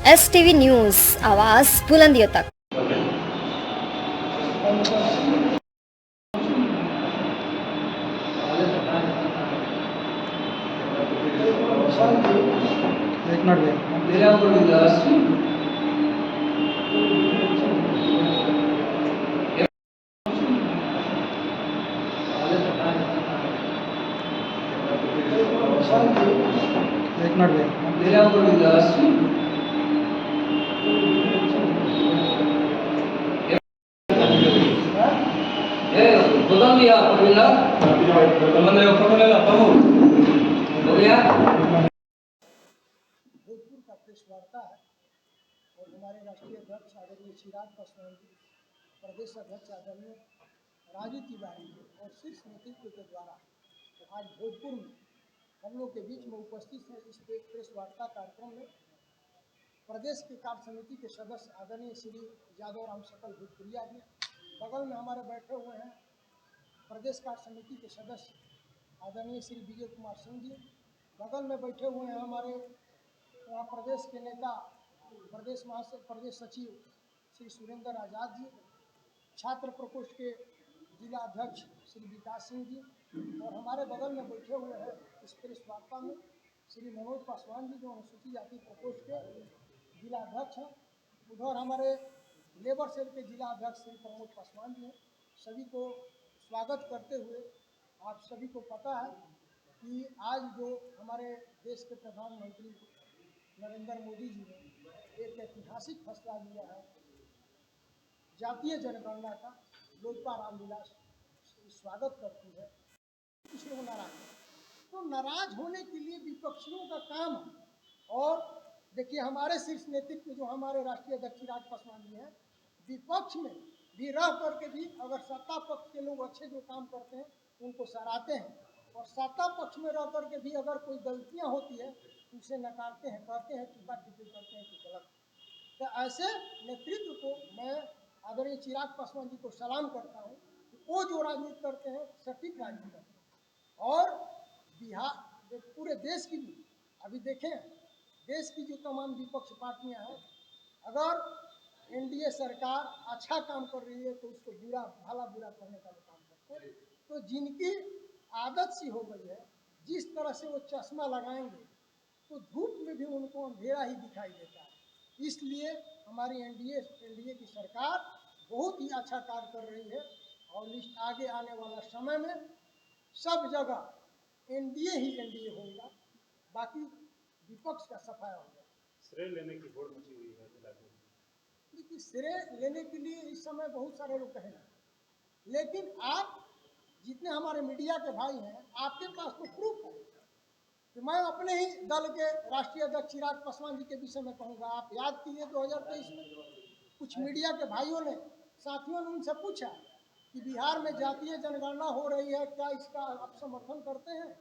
STV news आवाज़ बुलंदियों तक। एक मिनट भोजपुर का प्रेस वार्ता है और हमारे राष्ट्रीय अध्यक्ष आदरणीय चिराग पासवान जी, प्रदेश अध्यक्ष आदरणीय राजू तिवारी जी और शीर्ष नेतृत्व के द्वारा आज भोजपुर में हम लोग के बीच में उपस्थित है। इस प्रेस वार्ता कार्यक्रम में प्रदेश के कार्य समिति के सदस्य आदरणीय श्री यादव राम सकल भोजपुरिया जी, बगल में हमारे बैठे हुए हैं प्रदेश कार्य समिति के सदस्य आदरणीय श्री विजय कुमार सिंह जी, बगल में बैठे हुए हैं हमारे यहाँ प्रदेश के नेता प्रदेश सचिव श्री सुरेंद्र आज़ाद जी, छात्र प्रकोष्ठ के जिला अध्यक्ष श्री विकास सिंह जी और हमारे बगल में बैठे हुए हैं इस प्रेस वार्ता में श्री मनोज पासवान जी जो अनुसूचित जाति प्रकोष्ठ के जिला अध्यक्ष हैं। उधर हमारे लेबर सेल के जिला अध्यक्ष श्री प्रमोद पासवान जी हैं। सभी को स्वागत करते हुए आप सभी को पता है कि आज जो हमारे देश के प्रधानमंत्री नरेंद्र मोदी जी ने एक ऐतिहासिक फैसला लिया है जातीय जनगणना का, लोजपा रामविलास स्वागत करती है। कुछ लोग नाराज हैं, तो नाराज होने के लिए विपक्षियों का काम है। और देखिए हमारे शीर्ष नेतृत्व जो हमारे राष्ट्रीय अध्यक्ष चिराग पासवान जी हैं, विपक्ष में भी रह करके भी अगर सत्ता पक्ष के लोग अच्छे जो काम करते हैं उनको सराहते हैं और सत्ता पक्ष में रह करके भी अगर कोई गलतियां होती है उसे नकारते हैं, कहते हैं टीका टिप्पणी करते हैं कि गलत। तो ऐसे नेतृत्व को मैं आदरणीय चिराग पासवान जी को सलाम करता हूँ कि वो जो राजनीति करते हैं सटीक राजनीति करते हैं। और बिहार पूरे देश की भी अभी देखें, देश की जो तमाम विपक्ष पार्टियां हैं, अगर एनडीए सरकार अच्छा काम कर रही है तो उसको भला बुरा करने का काम करते हैं। तो जिनकी आदत सी हो गई है, जिस तरह से वो चश्मा लगाएंगे तो धूप में भी उनको अंधेरा ही दिखाई देता है। इसलिए हमारी एनडीए की सरकार बहुत ही अच्छा कार्य कर रही है और आगे आने वाला समय में सब जगह एनडीए होगा, बाकी विपक्ष का सफाया होगा। श्रेय लेने की होड़ मची हुई है देखिए श्रेय लेने के लिए इस समय बहुत सारे लोग कहेंगे, लेकिन आप जितने हमारे मीडिया के भाई हैं आपके पास तो प्रूफ है कि मैं अपने ही दल के राष्ट्रीय अध्यक्ष चिराग पासवान जी के विषय में कहूँगा। आप याद कीजिए 2023 में कुछ मीडिया के भाइयों ने, साथियों ने उनसे पूछा कि बिहार में जातीय जनगणना हो रही है, क्या इसका आप समर्थन करते हैं?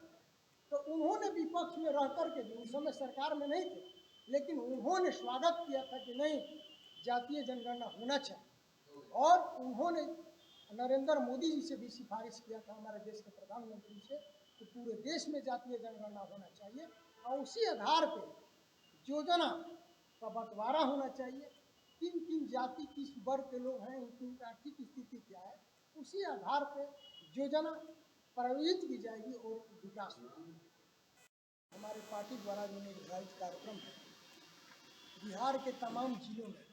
तो उन्होंने विपक्ष में रह करके भी, उस समय सरकार में नहीं थे, लेकिन उन्होंने स्वागत किया था कि नहीं जातीय जनगणना होना चाहिए। और उन्होंने नरेंद्र मोदी जी से भी सिफारिश किया था, हमारे देश के प्रधानमंत्री से, कि पूरे देश में जातीय जनगणना होना चाहिए और उसी आधार पर योजना का बंटवारा होना चाहिए। किन किन जाति किस वर्ग के लोग हैं, उनकी आर्थिक स्थिति क्या है, उसी आधार पर योजना प्रायोजित की जाएगी और विकास होगा। हमारे पार्टी द्वारा जो निर्धारित कार्यक्रम है, बिहार के तमाम जिलों में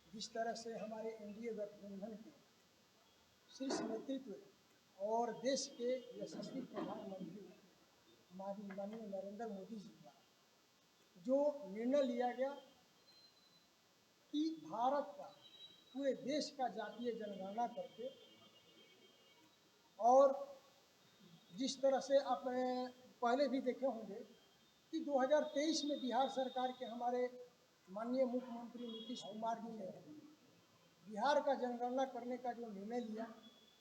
जिस तरह से हमारे एनडीए गठबंधन के शीर्ष नेतृत्व और देश के यशस्वी प्रधानमंत्री माननीय नरेंद्र मोदी जी द्वारा जो निर्णय लिया गया कि भारत का, पूरे देश का जातीय जनगणना करके, और जिस तरह से आप पहले भी देखे होंगे कि 2023 में बिहार सरकार के हमारे माननीय मुख्यमंत्री नीतीश कुमार जी ने बिहार का जनगणना करने का जो निर्णय लिया,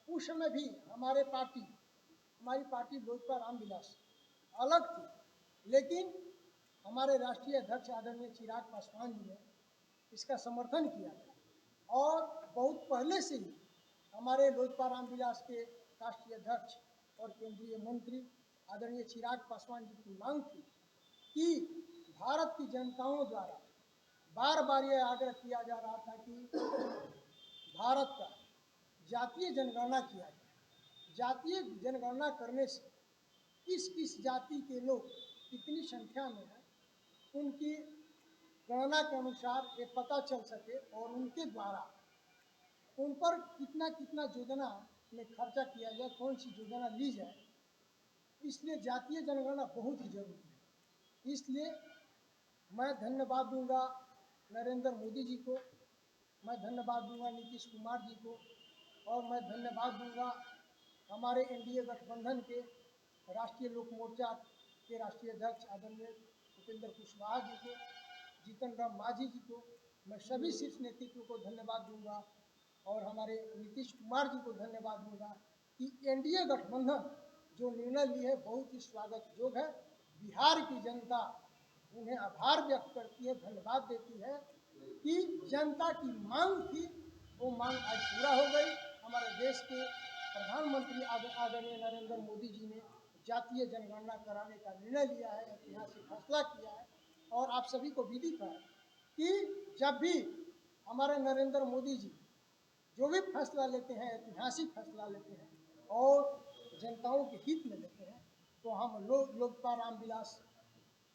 उस समय भी हमारी पार्टी लोजपा रामविलास अलग थी, लेकिन हमारे राष्ट्रीय अध्यक्ष आदरणीय चिराग पासवान जी ने इसका समर्थन किया था। और बहुत पहले से ही हमारे लोजपा रामविलास के राष्ट्रीय अध्यक्ष और केंद्रीय मंत्री आदरणीय चिराग पासवान जी की मांग थी कि भारत की जनताओं द्वारा बार बार ये आग्रह किया जा रहा था कि भारत का जातीय जनगणना किया जाए। जातीय जनगणना करने से किस जाति के लोग कितनी संख्या में हैं, उनकी गणना के अनुसार ये पता चल सके और उनके द्वारा उन पर कितना कितना योजना में खर्चा किया जाए, कौन सी योजना ली जाए। इसलिए जातीय जनगणना बहुत ही जरूरी है। इसलिए मैं धन्यवाद दूंगा नरेंद्र मोदी जी को, मैं धन्यवाद दूंगा नीतीश कुमार जी को, और मैं धन्यवाद दूंगा हमारे एनडीए गठबंधन के राष्ट्रीय लोक मोर्चा के राष्ट्रीय अध्यक्ष आदरणीय उपेंद्र कुशवाहा जी को, जीतन राम मांझी जी को। मैं सभी शीर्ष नेतृत्व को धन्यवाद दूंगा और हमारे नीतीश कुमार जी को धन्यवाद दूंगा कि एनडीए गठबंधन जो निर्णय लिए है बहुत ही स्वागत योग्य है। बिहार की जनता उन्हें आभार व्यक्त करती है, धन्यवाद देती है कि जनता की मांग थी, वो मांग आज पूरा हो गई। हमारे देश के प्रधानमंत्री आदरणीय नरेंद्र मोदी जी ने जातीय जनगणना कराने का निर्णय लिया है, ऐतिहासिक फैसला किया है। और आप सभी को विदित है कि जब भी हमारे नरेंद्र मोदी जी जो भी फैसला लेते हैं, ऐतिहासिक फैसला लेते हैं और जनताओं के हित में लेते हैं, तो हम लोकपाल रामविलास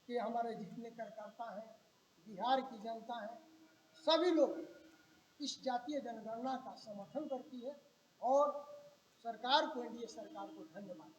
के हमारे जितने कार्यकर्ता हैं, बिहार की जनता है, सभी लोग इस जातीय जनगणना का समर्थन करती है और सरकार को, एनडीए सरकार को धन्यवाद।